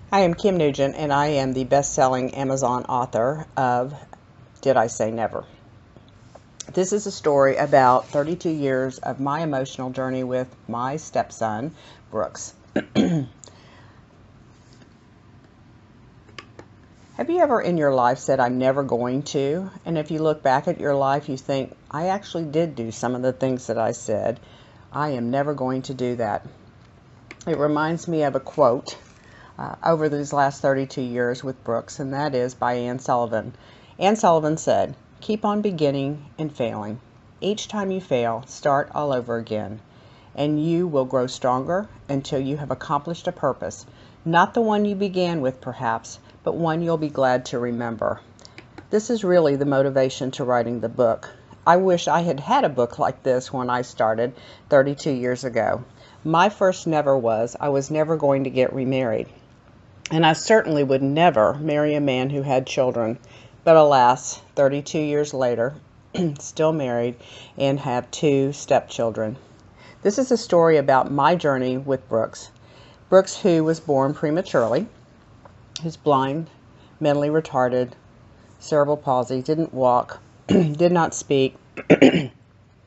I am Kim Nugent, and I am the best-selling Amazon author of Did I Say Never? This is a story about 32 years of my emotional journey with my stepson, Brooks. Have you ever in your life said, I'm never going to? And if you look back at your life, you think, I actually did do some of the things that I said. I am never going to do that. It reminds me of a quote over these last 32 years with Brooks, and that is by Anne Sullivan. Anne Sullivan said, keep on beginning and failing. Each time you fail, start all over again, and you will grow stronger until you have accomplished a purpose, not the one you began with perhaps, but one you'll be glad to remember. This is really the motivation to writing the book. I wish I had had a book like this when I started 32 years ago. My first never was, I was never going to get remarried. And I certainly would never marry a man who had children. But alas, 32 years later, still married and have 2 stepchildren. This is a story about my journey with Brooks. Brooks, who was born prematurely, who's blind, mentally retarded, cerebral palsy, didn't walk, did not speak, and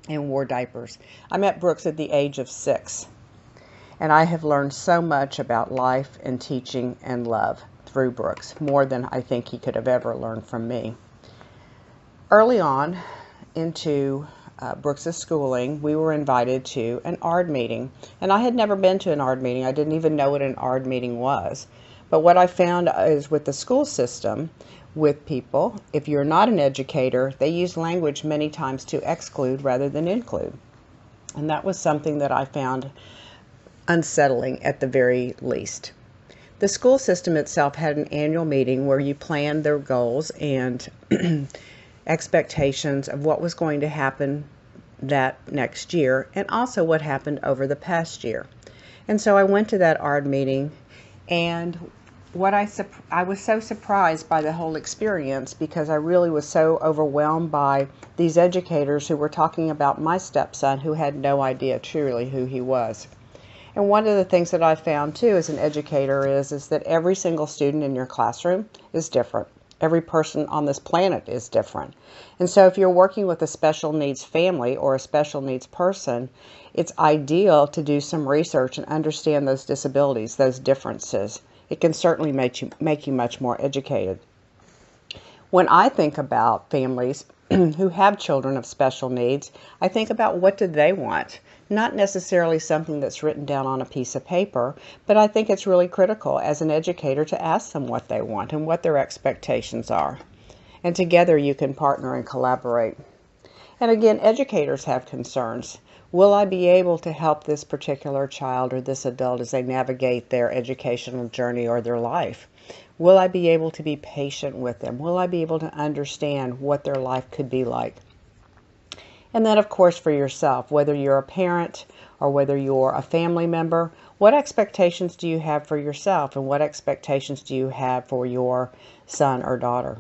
wore diapers. I met Brooks at the age of 6. And I have learned so much about life and teaching and love through Brooks, more than I think he could have ever learned from me. Early on into Brooks's schooling, we were invited to an ARD meeting. And I had never been to an ARD meeting. I didn't even know what an ARD meeting was. But what I found is with the school system, with people, if you're not an educator, they use language many times to exclude rather than include. And that was something that I found unsettling at the very least. The school system itself had an annual meeting where you planned their goals and expectations of what was going to happen that next year and also what happened over the past year. And so I went to that ARD meeting, and I was so surprised by the whole experience because I really was so overwhelmed by these educators who were talking about my stepson who had no idea truly who he was. And one of the things that I found too as an educator is that every single student in your classroom is different. Every person on this planet is different. And so if you're working with a special needs family or a special needs person, it's ideal to do some research and understand those disabilities, those differences. It can certainly make you much more educated. When I think about families who have children of special needs, I think about what do they want? Not necessarily something that's written down on a piece of paper, but I think it's really critical as an educator to ask them what they want and what their expectations are. And together you can partner and collaborate. And again, educators have concerns. Will I be able to help this particular child or this adult as they navigate their educational journey or their life? Will I be able to be patient with them? Will I be able to understand what their life could be like? And then, of course, for yourself, whether you're a parent or whether you're a family member, what expectations do you have for yourself and what expectations do you have for your son or daughter?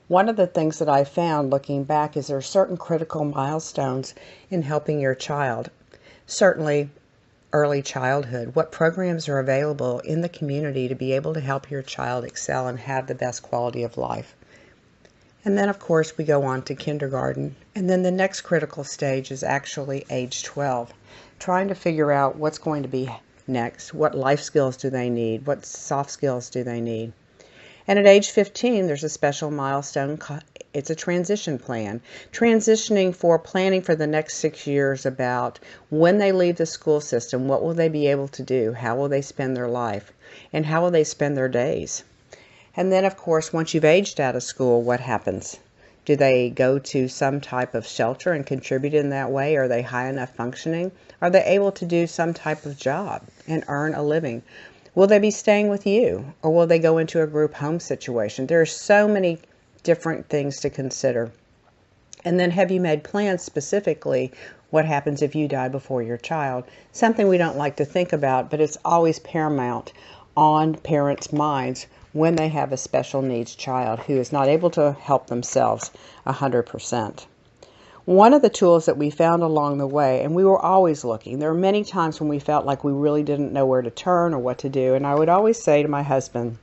One of the things that I found looking back is there are certain critical milestones in helping your child. Certainly, early childhood. What programs are available in the community to be able to help your child excel and have the best quality of life? And then, of course, we go on to kindergarten. And then the next critical stage is actually age 12, trying to figure out what's going to be next. What life skills do they need? What soft skills do they need? And at age 15, there's a special milestone. It's a transition plan. Transitioning for planning for the next 6 years about when they leave the school system, what will they be able to do? How will they spend their life? And how will they spend their days? And then, of course, once you've aged out of school, what happens? Do they go to some type of shelter and contribute in that way? Are they high enough functioning? Are they able to do some type of job and earn a living? Will they be staying with you, or will they go into a group home situation? There are so many different things to consider. And then have you made plans specifically what happens if you die before your child? Something we don't like to think about, but it's always paramount on parents' minds when they have a special needs child who is not able to help themselves 100%. One of the tools that we found along the way, and we were always looking, there were many times when we felt like we really didn't know where to turn or what to do, and I would always say to my husband,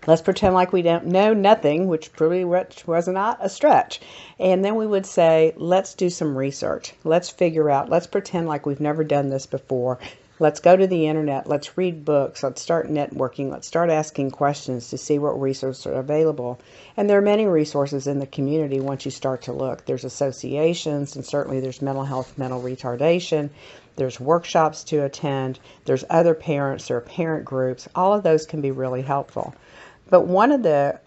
let's pretend like we don't know nothing, which pretty much was not a stretch. And then we would say, let's do some research. Let's figure out, let's pretend like we've never done this before. Let's go to the internet. Let's read books. Let's start networking. Let's start asking questions to see what resources are available. And there are many resources in the community once you start to look. There's associations, and certainly there's mental health, mental retardation. There's workshops to attend. There's other parents. There are parent groups. All of those can be really helpful. But one of the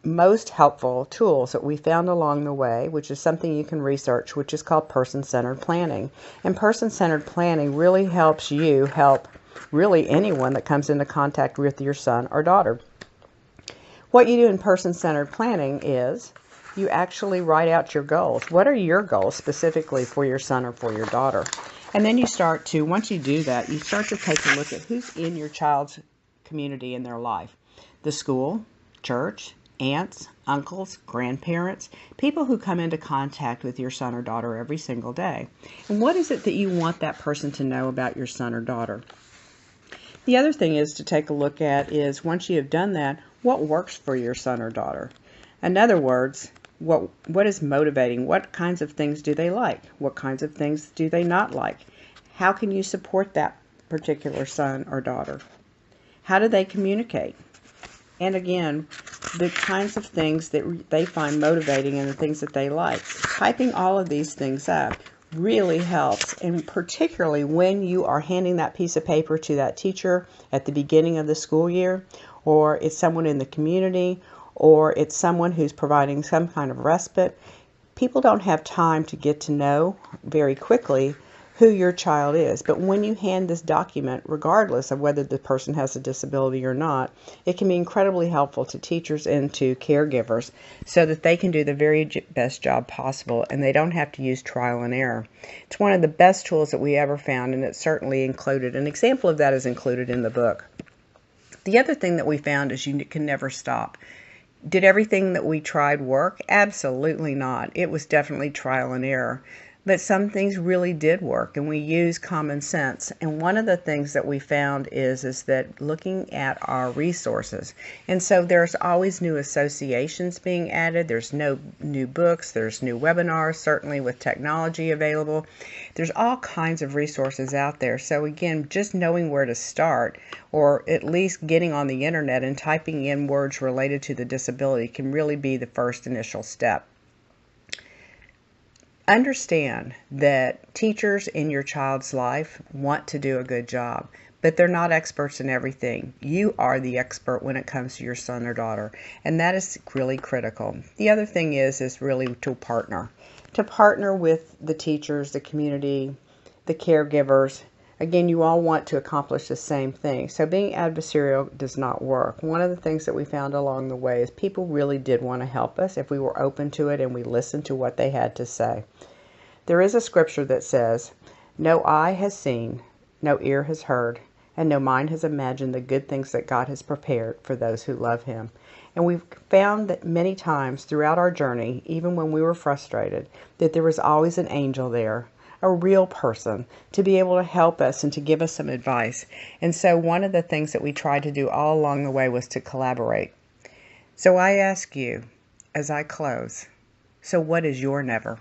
most helpful tools that we found along the way, which is something you can research, which is called person-centered planning. And person-centered planning really helps you help really anyone that comes into contact with your son or daughter. What you do in person-centered planning is you actually write out your goals. What are your goals specifically for your son or for your daughter? And then you start to, once you do that, you start to take a look at who's in your child's community in their life. The school, church, aunts, uncles, grandparents, people who come into contact with your son or daughter every single day. And what is it that you want that person to know about your son or daughter? The other thing is to take a look at is, once you have done that, what works for your son or daughter? In other words, what is motivating? What kinds of things do they like? What kinds of things do they not like? How can you support that particular son or daughter? How do they communicate? And again, the kinds of things that they find motivating and the things that they like. Typing all of these things up really helps, and particularly when you are handing that piece of paper to that teacher at the beginning of the school year, or it's someone in the community, or it's someone who's providing some kind of respite. People don't have time to get to know very quickly who your child is. But when you hand this document, regardless of whether the person has a disability or not, it can be incredibly helpful to teachers and to caregivers so that they can do the very best job possible and they don't have to use trial and error. It's one of the best tools that we ever found, and it's certainly included. An example of that is included in the book. The other thing that we found is you can never stop. Did everything that we tried work? Absolutely not. It was definitely trial and error. But some things really did work, and we use common sense. And one of the things that we found is that looking at our resources. And so there's always new associations being added. There's no new books. There's new webinars, certainly with technology available. There's all kinds of resources out there. So again, just knowing where to start, or at least getting on the internet and typing in words related to the disability, can really be the first initial step. Understand that teachers in your child's life want to do a good job, but they're not experts in everything. You are the expert when it comes to your son or daughter, and that is really critical. The other thing is really to partner with the teachers, the community, the caregivers. Again, you all want to accomplish the same thing. So being adversarial does not work. One of the things that we found along the way is people really did want to help us if we were open to it and we listened to what they had to say. There is a scripture that says, "No eye has seen, no ear has heard, and no mind has imagined the good things that God has prepared for those who love Him." And we've found that many times throughout our journey, even when we were frustrated, that there was always an angel there, a real person, to be able to help us and to give us some advice. And so one of the things that we tried to do all along the way was to collaborate. So I ask you, as I close, so what is your never?